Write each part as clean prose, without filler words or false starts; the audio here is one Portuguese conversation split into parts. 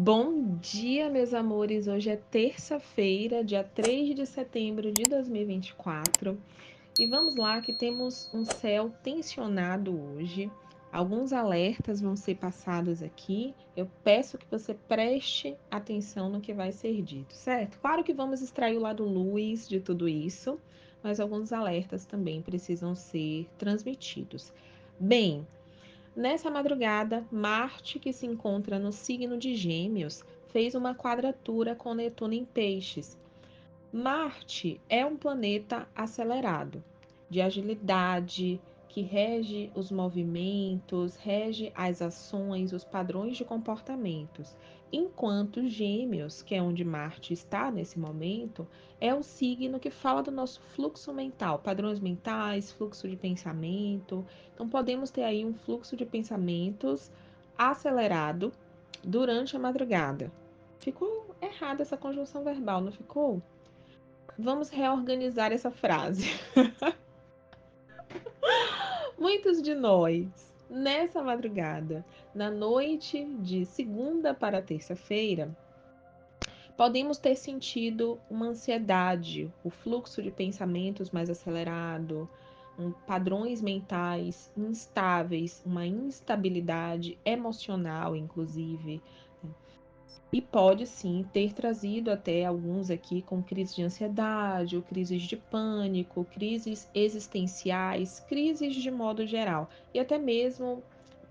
Bom dia, meus amores. Hoje é terça-feira, dia 3 de setembro de 2024. E vamos lá que temos um céu tensionado hoje. Alguns alertas vão ser passados aqui. Eu peço que você preste atenção no que vai ser dito, certo? Claro que vamos extrair o lado luz de tudo isso, mas alguns alertas também precisam ser transmitidos. Bem, nessa madrugada, Marte, que se encontra no signo de Gêmeos, fez uma quadratura com Netuno em Peixes. Marte é um planeta acelerado, de agilidade, que rege os movimentos, rege as ações, os padrões de comportamentos. Enquanto Gêmeos, que é onde Marte está nesse momento, é o signo que fala do nosso fluxo mental, padrões mentais, fluxo de pensamento. Então, podemos ter aí um fluxo de pensamentos acelerado durante a madrugada. Ficou errada essa conjunção verbal, não ficou? Vamos reorganizar essa frase. Muitos de nós, nessa madrugada, na noite de segunda para terça-feira, podemos ter sentido uma ansiedade, o fluxo de pensamentos mais acelerado, padrões mentais instáveis, uma instabilidade emocional, inclusive. E pode sim ter trazido até alguns aqui com crises de ansiedade, ou crises de pânico, crises existenciais, crises de modo geral, e até mesmo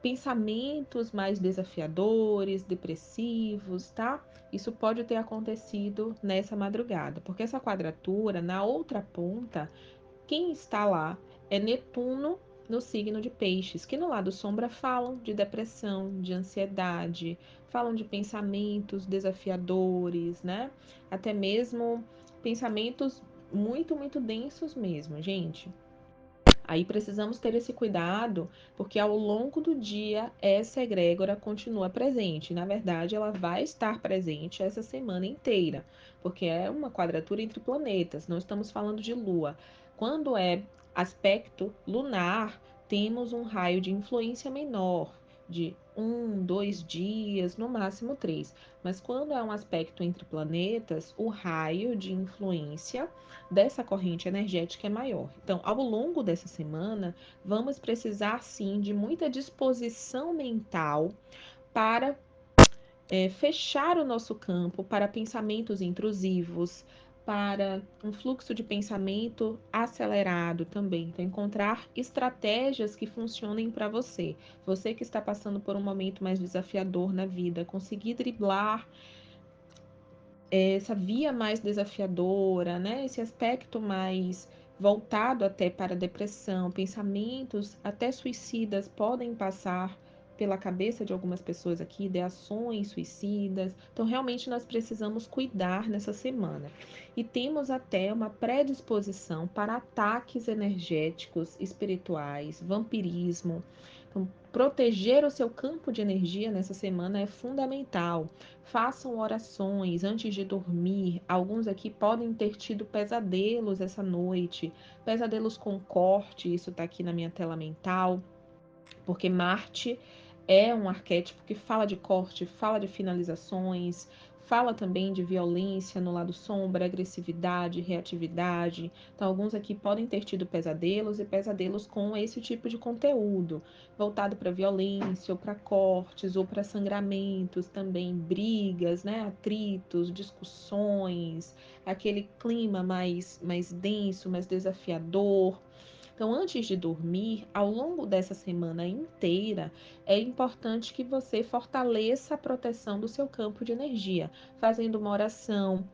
pensamentos mais desafiadores, depressivos, tá? Isso pode ter acontecido nessa madrugada, porque essa quadratura, na outra ponta, quem está lá é Netuno no signo de Peixes, que no lado sombra falam de depressão, de ansiedade, falam de pensamentos desafiadores, né? Até mesmo pensamentos muito densos mesmo, gente. Aí precisamos ter esse cuidado, porque ao longo do dia essa egrégora continua presente. Na verdade, ela vai estar presente essa semana inteira, porque é uma quadratura entre planetas, não estamos falando de lua. Quando é aspecto lunar, temos um raio de influência menor, de 1, 2 dias, no máximo 3. Mas quando é um aspecto entre planetas, o raio de influência dessa corrente energética é maior. Então, ao longo dessa semana, vamos precisar sim de muita disposição mental para fechar o nosso campo para pensamentos intrusivos, para um fluxo de pensamento acelerado também. Então, encontrar estratégias que funcionem para você. Você que está passando por um momento mais desafiador na vida, conseguir driblar essa via mais desafiadora, né? Esse aspecto mais voltado até para a depressão, pensamentos até suicidas podem passar pela cabeça de algumas pessoas aqui, ideações suicidas. Então, realmente nós precisamos cuidar nessa semana. E temos até uma predisposição para ataques energéticos, espirituais, vampirismo. Então, proteger o seu campo de energia nessa semana é fundamental. Façam orações antes de dormir. Alguns aqui podem ter tido pesadelos essa noite, pesadelos com corte, isso está aqui na minha tela mental, porque Marte é um arquétipo que fala de corte, fala de finalizações, fala também de violência no lado sombra, agressividade, reatividade. Então, alguns aqui podem ter tido pesadelos e pesadelos com esse tipo de conteúdo, voltado para violência, ou para cortes, ou para sangramentos também, brigas, né? Atritos, discussões, aquele clima mais denso, mais desafiador. Então, antes de dormir, ao longo dessa semana inteira, é importante que você fortaleça a proteção do seu campo de energia, fazendo uma oração,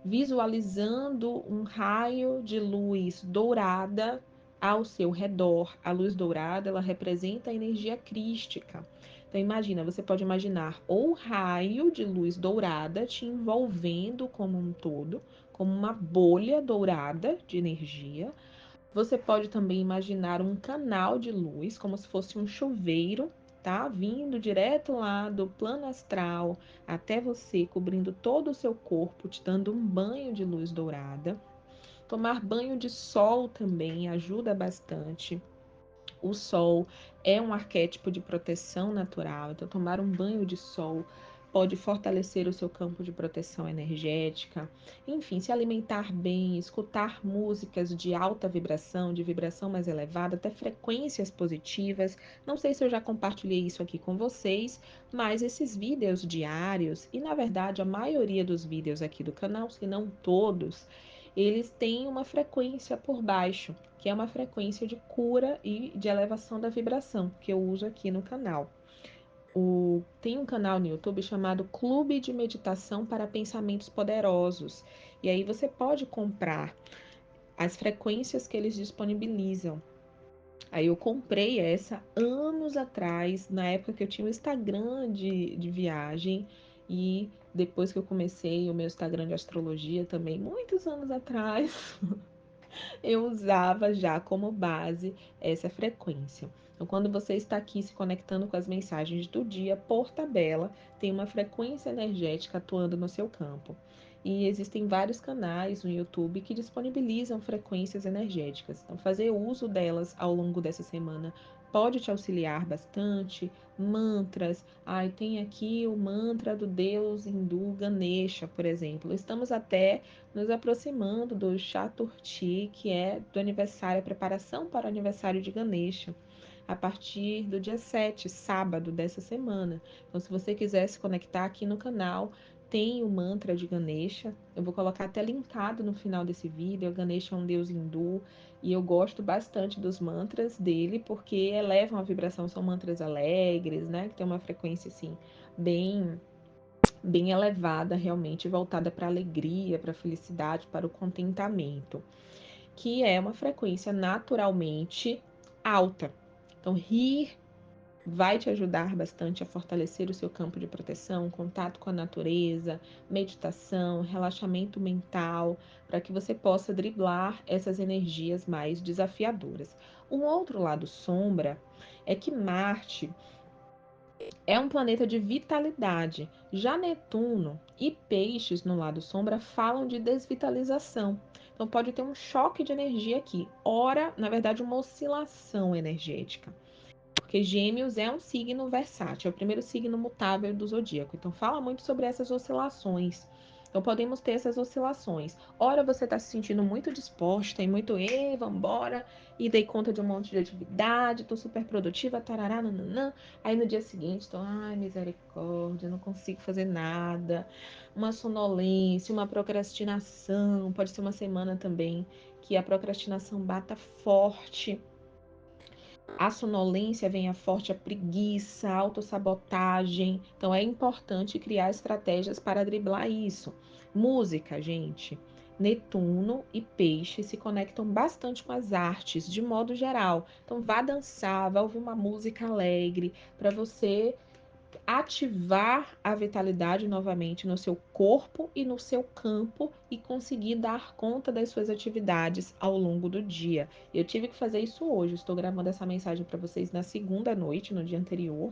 visualizando um raio de luz dourada ao seu redor. A luz dourada, ela representa a energia crística. Então, imagina, você pode imaginar ou raio de luz dourada te envolvendo como um todo, como uma bolha dourada de energia. Você pode também imaginar um canal de luz, como se fosse um chuveiro, tá? Vindo direto lá do plano astral até você, cobrindo todo o seu corpo, te dando um banho de luz dourada. Tomar banho de sol também ajuda bastante. O sol é um arquétipo de proteção natural, então tomar um banho de sol pode fortalecer o seu campo de proteção energética, enfim, se alimentar bem, escutar músicas de alta vibração, de vibração mais elevada, até frequências positivas. Não sei se eu já compartilhei isso aqui com vocês, mas esses vídeos diários, e na verdade a maioria dos vídeos aqui do canal, se não todos, eles têm uma frequência por baixo, que é uma frequência de cura e de elevação da vibração, que eu uso aqui no canal. Tem um canal no YouTube chamado Clube de Meditação para Pensamentos Poderosos. E aí você pode comprar as frequências que eles disponibilizam. Aí eu comprei essa anos atrás, na época que eu tinha o Instagram de viagem. E depois que eu comecei o meu Instagram de astrologia também, muitos anos atrás, eu usava já como base essa frequência. Então, quando você está aqui se conectando com as mensagens do dia, por tabela, tem uma frequência energética atuando no seu campo. E existem vários canais no YouTube que disponibilizam frequências energéticas. Então, fazer uso delas ao longo dessa semana pode te auxiliar bastante. Mantras, tem aqui o mantra do deus hindu Ganesha, por exemplo. Estamos até nos aproximando do Chaturthi, que é do aniversário, a preparação para o aniversário de Ganesha, a partir do dia 7, sábado dessa semana. Então, se você quiser se conectar aqui no canal, tem o mantra de Ganesha. Eu vou colocar até linkado no final desse vídeo. O Ganesha é um deus hindu e eu gosto bastante dos mantras dele porque elevam a vibração, são mantras alegres, né? Que tem uma frequência assim bem elevada, realmente voltada para a alegria, para a felicidade, para o contentamento, que é uma frequência naturalmente alta. Então, rir vai te ajudar bastante a fortalecer o seu campo de proteção, contato com a natureza, meditação, relaxamento mental, para que você possa driblar essas energias mais desafiadoras. Um outro lado sombra é que Marte é um planeta de vitalidade. Já Netuno e Peixes no lado sombra falam de desvitalização. Então pode ter um choque de energia aqui. Ora, na verdade, uma oscilação energética. Porque Gêmeos é um signo versátil, é o primeiro signo mutável do zodíaco. Então fala muito sobre essas oscilações. Então podemos ter essas oscilações. Ora você está se sentindo muito disposta e muito, vambora, e dei conta de um monte de atividade, tô super produtiva, tarará, nananã. Aí no dia seguinte, tô, ai, misericórdia, não consigo fazer nada. Uma sonolência, uma procrastinação. Pode ser uma semana também que a procrastinação bata forte, a sonolência venha forte, a preguiça, a autossabotagem. Então é importante criar estratégias para driblar isso. Música, gente. Netuno e Peixe se conectam bastante com as artes, de modo geral. Então vá dançar, vá ouvir uma música alegre, para você ativar a vitalidade novamente no seu corpo e no seu campo e conseguir dar conta das suas atividades ao longo do dia. Eu tive que fazer isso hoje. Estou gravando essa mensagem para vocês na segunda noite, no dia anterior.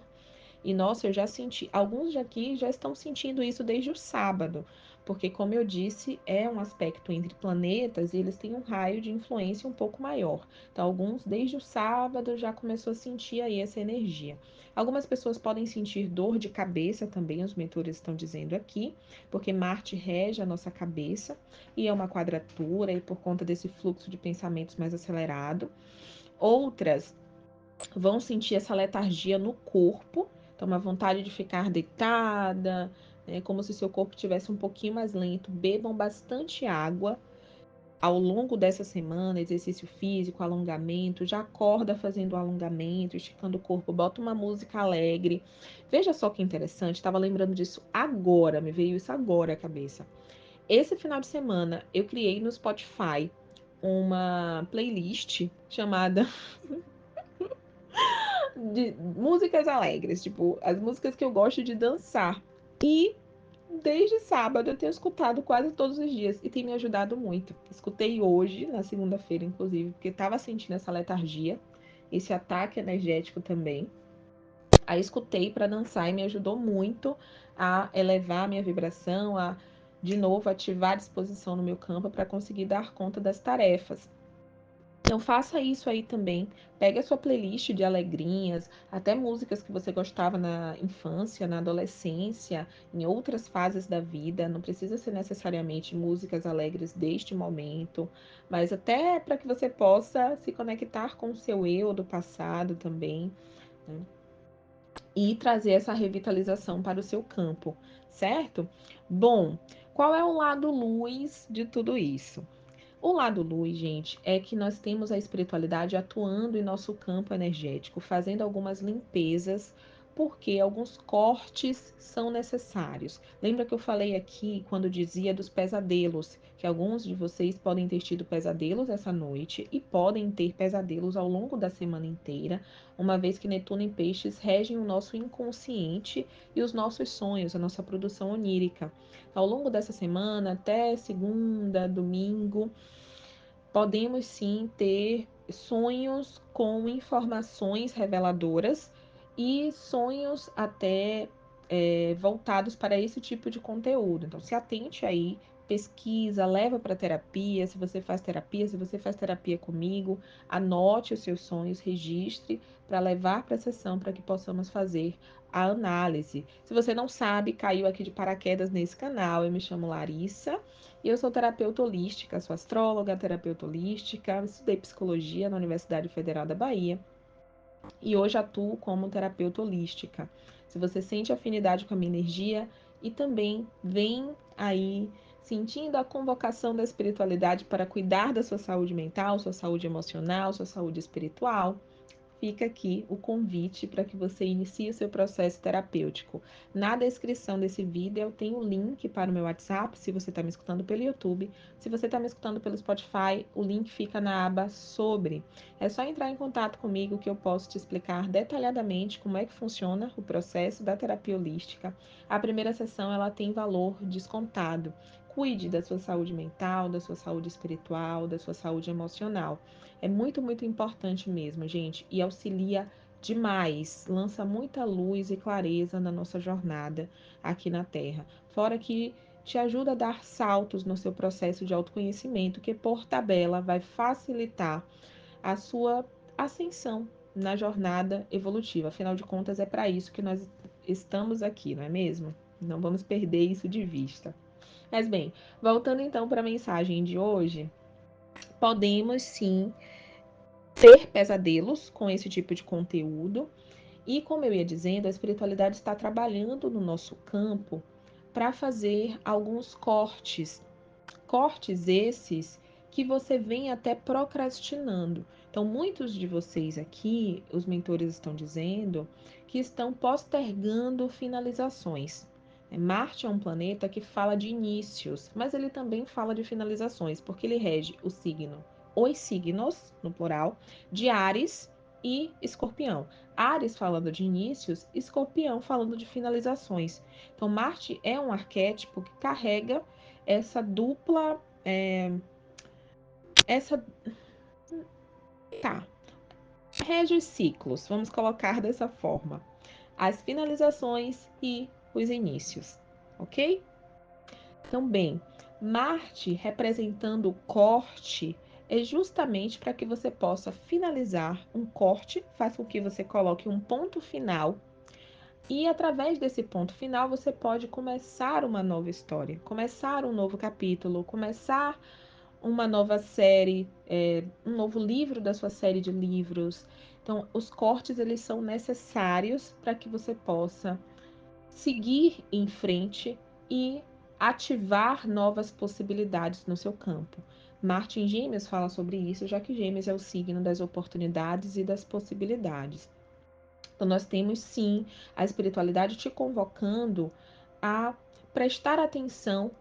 E nossa, eu já senti, alguns aqui já estão sentindo isso desde o sábado, porque como eu disse, é um aspecto entre planetas e eles têm um raio de influência um pouco maior. Então, alguns desde o sábado já começou a sentir aí essa energia. Algumas pessoas podem sentir dor de cabeça também, os mentores estão dizendo aqui, porque Marte rege a nossa cabeça e é uma quadratura e por conta desse fluxo de pensamentos mais acelerado. Outras vão sentir essa letargia no corpo, então uma vontade de ficar deitada, como se seu corpo tivesse um pouquinho mais lento. Bebam bastante água ao longo dessa semana, exercício físico, alongamento, já acorda fazendo o alongamento, esticando o corpo, bota uma música alegre. Veja só que interessante, estava lembrando disso agora, me veio isso agora à cabeça. Esse final de semana eu criei no Spotify uma playlist chamada de músicas alegres, tipo, as músicas que eu gosto de dançar. E desde sábado eu tenho escutado quase todos os dias e tem me ajudado muito. Escutei hoje, na segunda-feira, inclusive, porque estava sentindo essa letargia, esse ataque energético também. Aí escutei para dançar e me ajudou muito a elevar a minha vibração, a de novo ativar a disposição no meu campo para conseguir dar conta das tarefas. Então faça isso aí também. Pegue a sua playlist de alegrinhas, até músicas que você gostava na infância, na adolescência, em outras fases da vida. Não precisa ser necessariamente músicas alegres deste momento, mas até para que você possa se conectar com o seu eu do passado também, né? E trazer essa revitalização para o seu campo, certo? Bom, qual é o lado luz de tudo isso? O lado luz, gente, é que nós temos a espiritualidade atuando em nosso campo energético, fazendo algumas limpezas, porque alguns cortes são necessários. Lembra que eu falei aqui quando dizia dos pesadelos, que alguns de vocês podem ter tido pesadelos essa noite e podem ter pesadelos ao longo da semana inteira, uma vez que Netuno em Peixes regem o nosso inconsciente e os nossos sonhos, a nossa produção onírica. Ao longo dessa semana, até segunda, domingo, podemos sim ter sonhos com informações reveladoras e sonhos até voltados para esse tipo de conteúdo. Então, se atente aí, pesquisa, leva para terapia. Se você faz terapia, se você faz terapia comigo, anote os seus sonhos, registre para levar para a sessão para que possamos fazer a análise. Se você não sabe, caiu aqui de paraquedas nesse canal, eu me chamo Larissa e eu sou terapeuta holística, sou astróloga, terapeuta holística, estudei psicologia na Universidade Federal da Bahia e hoje atuo como terapeuta holística. Se você sente afinidade com a minha energia e também vem aí sentindo a convocação da espiritualidade para cuidar da sua saúde mental, sua saúde emocional, sua saúde espiritual, fica aqui o convite para que você inicie o seu processo terapêutico. Na descrição desse vídeo eu tenho o link para o meu WhatsApp, se você está me escutando pelo YouTube. Se você está me escutando pelo Spotify, o link fica na aba Sobre. É só entrar em contato comigo que eu posso te explicar detalhadamente como é que funciona o processo da terapia holística. A primeira sessão ela tem valor descontado. Cuide da sua saúde mental, da sua saúde espiritual, da sua saúde emocional. É muito, muito importante mesmo, gente, e auxilia demais, lança muita luz e clareza na nossa jornada aqui na Terra. Fora que te ajuda a dar saltos no seu processo de autoconhecimento, que por tabela vai facilitar a sua ascensão na jornada evolutiva. Afinal de contas, é para isso que nós estamos aqui, não é mesmo? Não vamos perder isso de vista. Mas bem, voltando então para a mensagem de hoje, podemos sim ter pesadelos com esse tipo de conteúdo. E como eu ia dizendo, a espiritualidade está trabalhando no nosso campo para fazer alguns cortes. Cortes esses que você vem até procrastinando. Então, muitos de vocês aqui, os mentores estão dizendo que estão postergando finalizações. Marte é um planeta que fala de inícios, mas ele também fala de finalizações, porque ele rege o signo, os signos, no plural, de Áries e Escorpião. Áries falando de inícios, Escorpião falando de finalizações. Então, Marte é um arquétipo que carrega essa dupla. Essa. Tá. Rege os ciclos, vamos colocar dessa forma: as finalizações e os inícios, ok? Então, bem, Marte representando o corte é justamente para que você possa finalizar um corte, faz com que você coloque um ponto final. E através desse ponto final, você pode começar uma nova história, começar um novo capítulo, começar uma nova série, um novo livro da sua série de livros. Então, os cortes eles são necessários para que você possa seguir em frente e ativar novas possibilidades no seu campo. Marte em Gêmeos fala sobre isso, já que Gêmeos é o signo das oportunidades e das possibilidades. Então, nós temos sim a espiritualidade te convocando a prestar atenção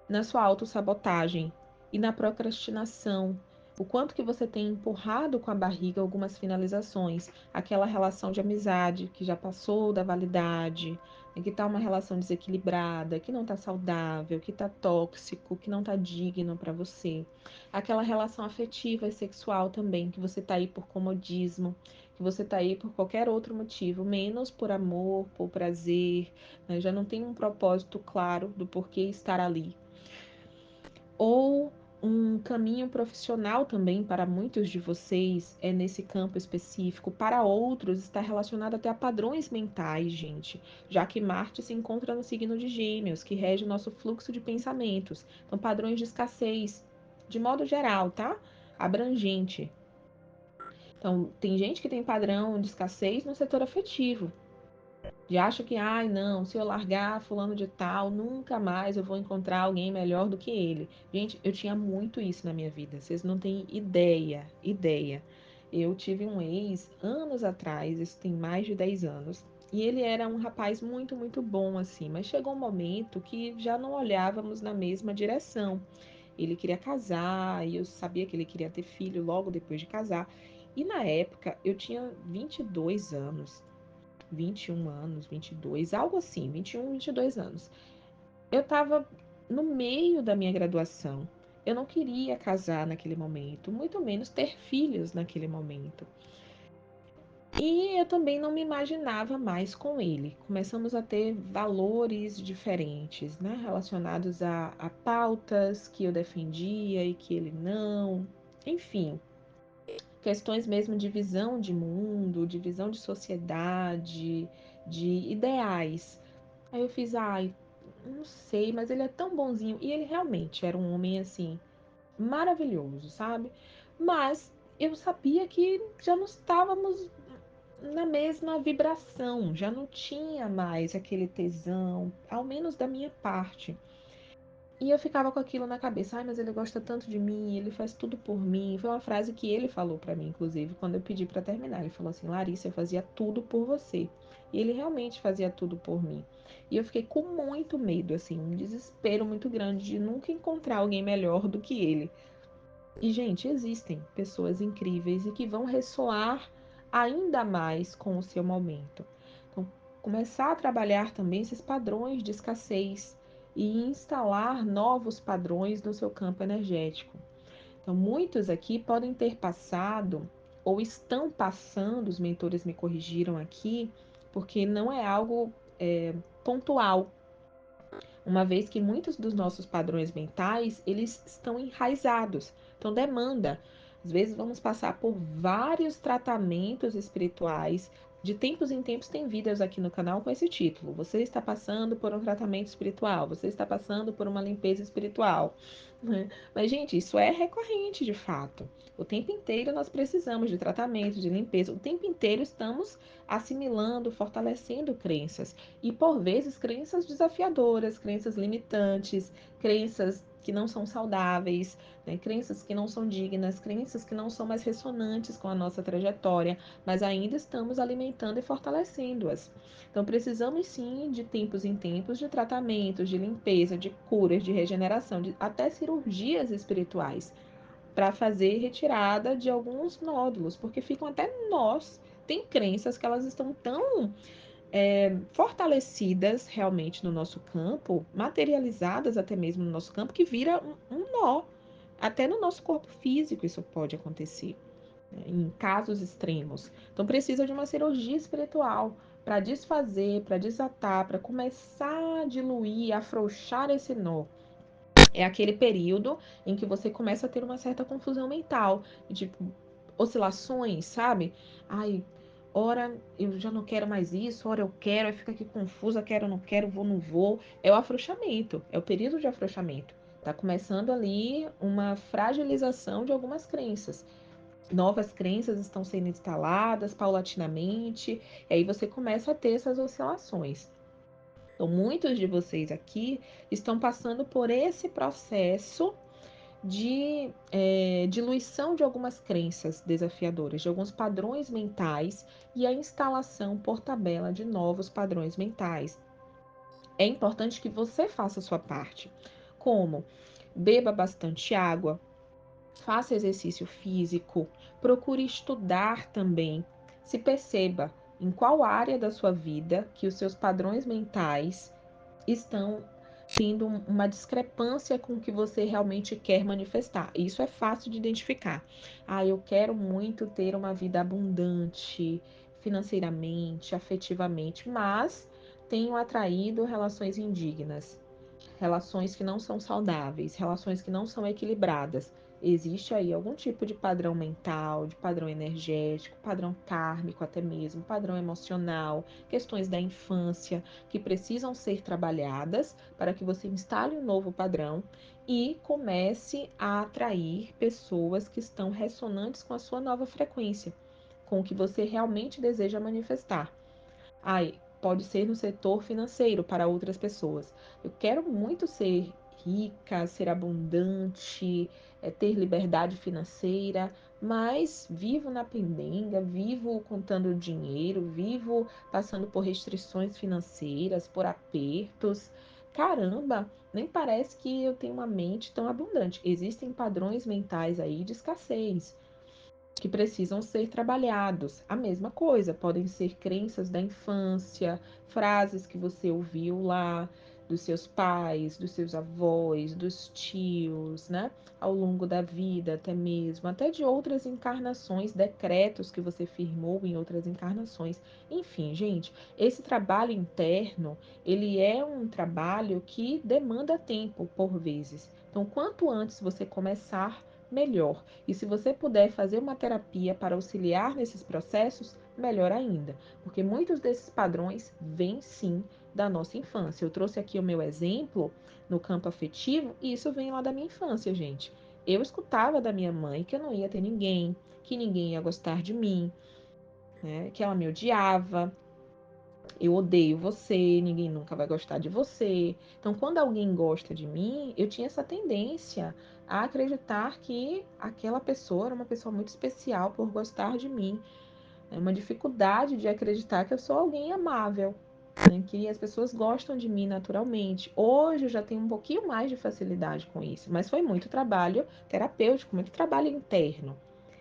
na sua autossabotagem e na procrastinação. O quanto que você tem empurrado com a barriga algumas finalizações, aquela relação de amizade que já passou da validade, que está uma relação desequilibrada, que não está saudável, que está tóxico, que não está digno para você. Aquela relação afetiva e sexual também, que você está aí por comodismo, que você está aí por qualquer outro motivo, menos por amor, por prazer, já não tem um propósito claro do porquê estar ali. Ou Um caminho profissional também para muitos de vocês é nesse campo específico, para outros está relacionado até a padrões mentais, gente, já que Marte se encontra no signo de Gêmeos, que rege o nosso fluxo de pensamentos. Então, padrões de escassez, de modo geral, tá? Abrangente. Então, tem gente que tem padrão de escassez no setor afetivo. De acha que, ai, não, se eu largar fulano de tal, nunca mais eu vou encontrar alguém melhor do que ele. Gente, eu tinha muito isso na minha vida. Vocês não têm ideia. Eu tive um ex anos atrás, isso tem mais de 10 anos, e ele era um rapaz muito, muito bom assim, mas chegou um momento que já não olhávamos na mesma direção. Ele queria casar, e eu sabia que ele queria ter filho logo depois de casar. E na época eu tinha 22 anos. 21 anos, 22, algo assim, 21, 22 anos. Eu estava no meio da minha graduação. Eu não queria casar naquele momento, muito menos ter filhos naquele momento. E eu também não me imaginava mais com ele. Começamos a ter valores diferentes, né? Relacionados a pautas que eu defendia e que ele não. Enfim, questões mesmo de visão de mundo, de visão de sociedade, de ideais. Aí eu fiz, ai, não sei, mas ele é tão bonzinho. E ele realmente era um homem assim, maravilhoso, sabe? Mas eu sabia que já não estávamos na mesma vibração, já não tinha mais aquele tesão, ao menos da minha parte. E eu ficava com aquilo na cabeça, ai, mas ele gosta tanto de mim, ele faz tudo por mim. Foi uma frase que ele falou pra mim, inclusive, quando eu pedi pra terminar. Ele falou assim: Larissa, eu fazia tudo por você. E ele realmente fazia tudo por mim. E eu fiquei com muito medo, assim, um desespero muito grande de nunca encontrar alguém melhor do que ele. E, gente, existem pessoas incríveis e que vão ressoar ainda mais com o seu momento. Então, começar a trabalhar também esses padrões de escassez e instalar novos padrões no seu campo energético. Então, muitos aqui podem ter passado ou estão passando, os mentores me corrigiram aqui, porque não é algo pontual, uma vez que muitos dos nossos padrões mentais, eles estão enraizados. Então demanda. Às vezes vamos passar por vários tratamentos espirituais. De tempos em tempos tem vídeos aqui no canal com esse título. Você está passando por um tratamento espiritual, você está passando por uma limpeza espiritual. Né? Mas, gente, isso é recorrente de fato. O tempo inteiro nós precisamos de tratamento, de limpeza. O tempo inteiro estamos assimilando, fortalecendo crenças. E por vezes crenças desafiadoras, crenças limitantes, crenças que não são saudáveis, né? Crenças que não são dignas, crenças que não são mais ressonantes com a nossa trajetória, mas ainda estamos alimentando e fortalecendo-as. Então precisamos sim de tempos em tempos de tratamentos, de limpeza, de curas, de regeneração, de até cirurgias espirituais para fazer retirada de alguns nódulos, porque ficam até nós. Tem crenças que elas estão tão fortalecidas realmente no nosso campo, materializadas até mesmo no nosso campo, que vira um nó. Até no nosso corpo físico isso pode acontecer, né, em casos extremos. Então precisa de uma cirurgia espiritual para desfazer, para desatar, para começar a diluir, afrouxar esse nó. É aquele período em que você começa a ter uma certa confusão mental, tipo, oscilações, sabe? Ai, ora eu já não quero mais isso, ora eu quero, aí fica aqui confusa, quero, não quero, vou, não vou. É o afrouxamento, é o período de afrouxamento. Tá começando ali uma fragilização de algumas crenças. Novas crenças estão sendo instaladas paulatinamente, e aí você começa a ter essas oscilações. Então, muitos de vocês aqui estão passando por esse processo de diluição de algumas crenças desafiadoras, de alguns padrões mentais e a instalação por tabela de novos padrões mentais. É importante que você faça a sua parte. Como? Beba bastante água, faça exercício físico, procure estudar também. Se perceba em qual área da sua vida que os seus padrões mentais estão tendo uma discrepância com o que você realmente quer manifestar. Isso é fácil de identificar. Ah, eu quero muito ter uma vida abundante, financeiramente, afetivamente, mas tenho atraído relações indignas. relações que não são saudáveis, relações que não são equilibradas. Existe aí algum tipo de padrão mental, de padrão energético, padrão kármico até mesmo, padrão emocional, questões da infância que precisam ser trabalhadas para que você instale um novo padrão e comece a atrair pessoas que estão ressonantes com a sua nova frequência, com o que você realmente deseja manifestar. Ai, pode ser no setor financeiro para outras pessoas. Eu quero muito ser rica, ser abundante, ter liberdade financeira, mas vivo na pendenga, vivo contando dinheiro, vivo passando por restrições financeiras, por apertos. Caramba, nem parece que eu tenho uma mente tão abundante. Existem padrões mentais aí de escassez que precisam ser trabalhados. A mesma coisa, podem ser crenças da infância, frases que você ouviu lá dos seus pais, dos seus avós, dos tios, né? Ao longo da vida, até mesmo, até de outras encarnações, decretos que você firmou em outras encarnações. Enfim, gente, esse trabalho interno, ele é um trabalho que demanda tempo, por vezes. Então, quanto antes você começar, melhor. E se você puder fazer uma terapia para auxiliar nesses processos, melhor ainda, porque muitos desses padrões vêm sim da nossa infância. Eu trouxe aqui o meu exemplo no campo afetivo e isso vem lá da minha infância, gente. Eu escutava da minha mãe que eu não ia ter ninguém, que ninguém ia gostar de mim, né? Que ela me odiava, eu odeio você, ninguém nunca vai gostar de você. Então, quando alguém gosta de mim, eu tinha essa tendência a acreditar que aquela pessoa era uma pessoa muito especial por gostar de mim. É uma dificuldade de acreditar que eu sou alguém amável, né? Que as pessoas gostam de mim naturalmente. Hoje eu já tenho um pouquinho mais de facilidade com isso, mas foi muito trabalho terapêutico, muito trabalho interno.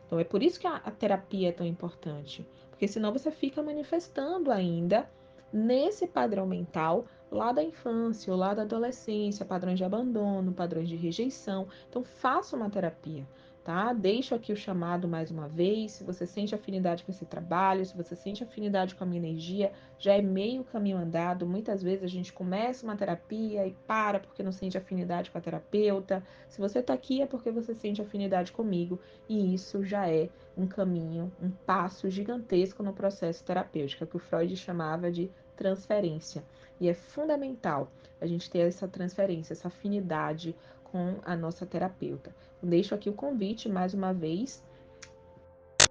Então, é por isso que a terapia é tão importante, porque senão você fica manifestando ainda nesse padrão mental lá da infância ou lá da adolescência, padrões de abandono, padrões de rejeição. Então, faça uma terapia, tá? Deixo aqui o chamado mais uma vez. Se você sente afinidade com esse trabalho, se você sente afinidade com a minha energia, já é meio caminho andado. Muitas vezes a gente começa uma terapia e para porque não sente afinidade com a terapeuta. Se você está aqui é porque você sente afinidade comigo e isso já é um caminho, um passo gigantesco no processo terapêutico, que o Freud chamava de transferência. E é fundamental a gente ter essa transferência, essa afinidade com a nossa terapeuta. Então, deixo aqui o convite mais uma vez.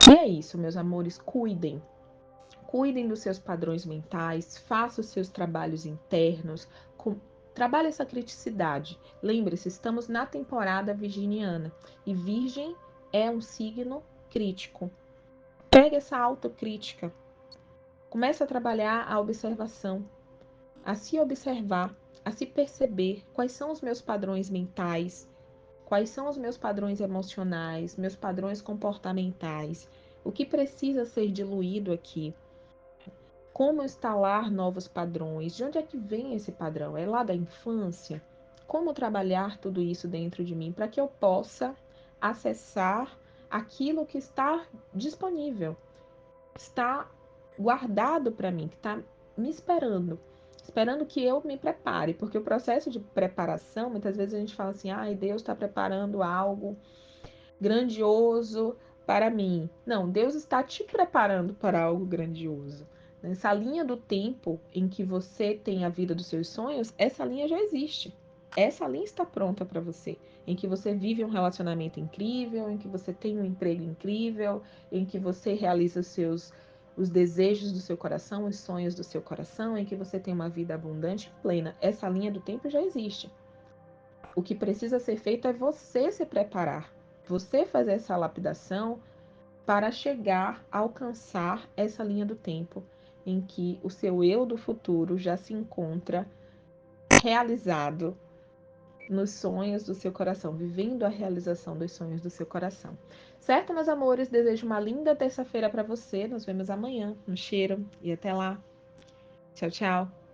E é isso, meus amores, cuidem. Cuidem dos seus padrões mentais, façam os seus trabalhos internos, trabalhe essa criticidade. Lembre-se, estamos na temporada virginiana e Virgem é um signo crítico. Pegue essa autocrítica, comece a trabalhar a observação, a se observar, a se perceber quais são os meus padrões mentais, quais são os meus padrões emocionais, meus padrões comportamentais, o que precisa ser diluído aqui. Como instalar novos padrões? De onde é que vem esse padrão? É lá da infância? Como trabalhar tudo isso dentro de mim para que eu possa acessar aquilo que está disponível, está guardado para mim, que está me esperando, esperando que eu me prepare, porque o processo de preparação, muitas vezes a gente fala assim, ai, Deus está preparando algo grandioso para mim. Não, Deus está te preparando para algo grandioso. Nessa linha do tempo em que você tem a vida dos seus sonhos, essa linha já existe. Essa linha está pronta para você, em que você vive um relacionamento incrível, em que você tem um emprego incrível, em que você realiza os desejos do seu coração, os sonhos do seu coração, em que você tem uma vida abundante e plena. Essa linha do tempo já existe. O que precisa ser feito é você se preparar, você fazer essa lapidação para chegar a alcançar essa linha do tempo em que o seu eu do futuro já se encontra realizado nos sonhos do seu coração, vivendo a realização dos sonhos do seu coração. Certo, meus amores? Desejo uma linda terça-feira para você. Nos vemos amanhã. Um cheiro e até lá. Tchau, tchau.